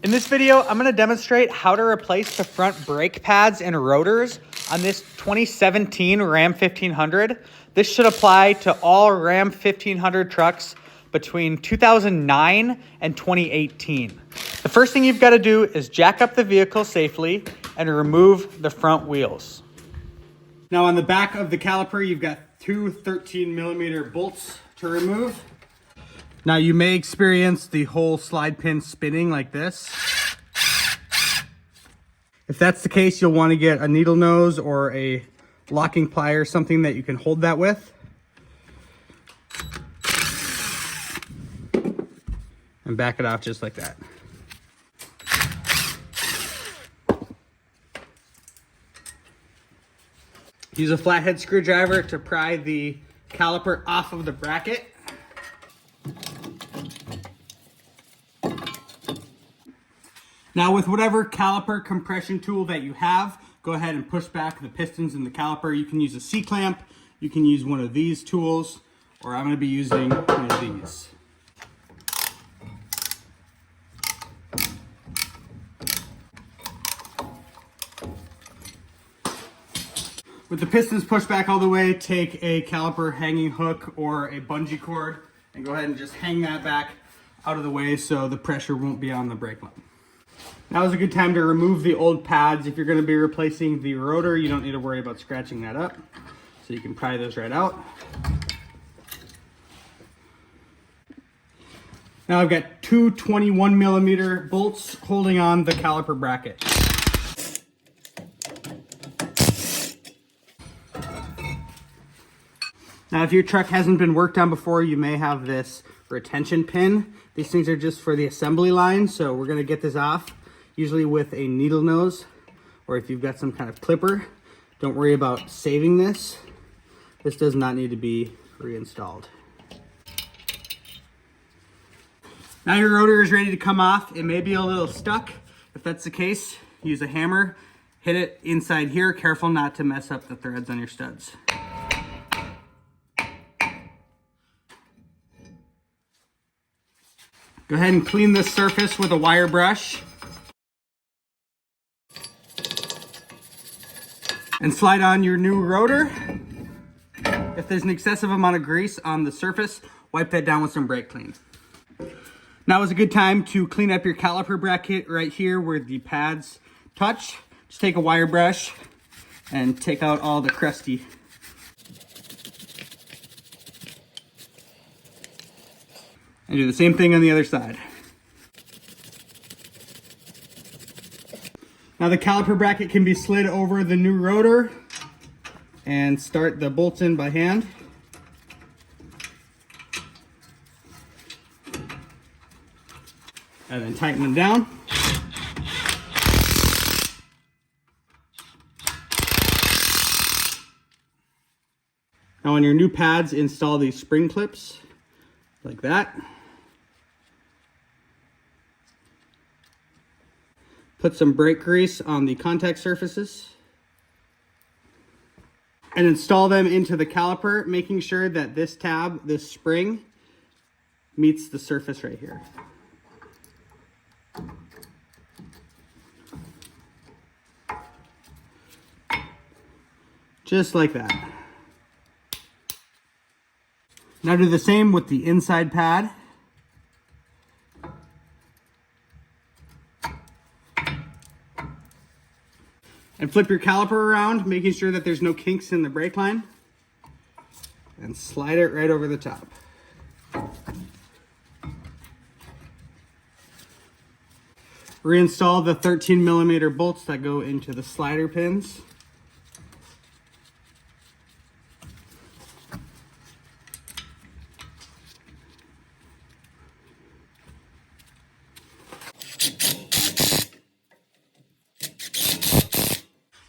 In this video, I'm going to demonstrate how to replace the front brake pads and rotors on this 2017 Ram 1500. This should apply to all Ram 1500 trucks between 2009 and 2018. The first thing you've got to do is jack up the vehicle safely and remove the front wheels. Now on the back of the caliper, you've got two 13mm bolts to remove. Now you may experience the whole slide pin spinning like this. If that's the case, you'll want to get a needle nose or a locking plier, something that you can hold that with. And back it off just like that. Use a flathead screwdriver to pry the caliper off of the bracket. Now with whatever caliper compression tool that you have, go ahead and push back the pistons in the caliper. You can use a C-clamp, you can use one of these tools, or I'm going to be using one of these. With the pistons pushed back all the way, take a caliper hanging hook or a bungee cord and go ahead and just hang that back out of the way so the pressure won't be on the brake line. Now is a good time to remove the old pads. If you're going to be replacing the rotor, you don't need to worry about scratching that up. So you can pry those right out. Now I've got two 21mm bolts holding on the caliper bracket. Now if your truck hasn't been worked on before, you may have this retention pin. These things are just for the assembly line, so we're going to get this off, usually with a needle nose, or if you've got some kind of clipper. Don't worry about saving this. This does not need to be reinstalled. Now your rotor is ready to come off. It may be a little stuck. If that's the case, use a hammer, hit it inside here. Careful not to mess up the threads on your studs. Go ahead and clean this surface with a wire brush. And slide on your new rotor. If there's an excessive amount of grease on the surface, wipe that down with some brake clean. Now is a good time to clean up your caliper bracket right here where the pads touch. Just take a wire brush and take out all the crusty. And do the same thing on the other side. Now the caliper bracket can be slid over the new rotor and start the bolts in by hand. And then tighten them down. Now on your new pads, install these spring clips like that. Put some brake grease on the contact surfaces and install them into the caliper, making sure that this tab, this spring, meets the surface right here. Just like that. Now do the same with the inside pad. And flip your caliper around, making sure that there's no kinks in the brake line. And slide it right over the top. Reinstall the 13mm bolts that go into the slider pins.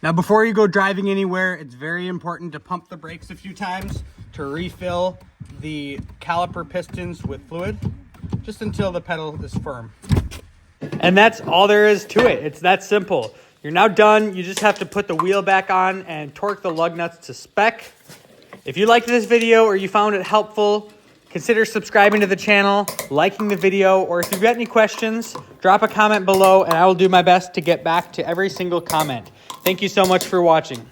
Now before you go driving anywhere, it's very important to pump the brakes a few times to refill the caliper pistons with fluid, just until the pedal is firm. And that's all there is to it. It's that simple. You're now done. You just have to put the wheel back on and torque the lug nuts to spec. If you liked this video or you found it helpful, Consider subscribing to the channel, liking the video, or if you've got any questions, drop a comment below and I will do my best to get back to every single comment. Thank you so much for watching.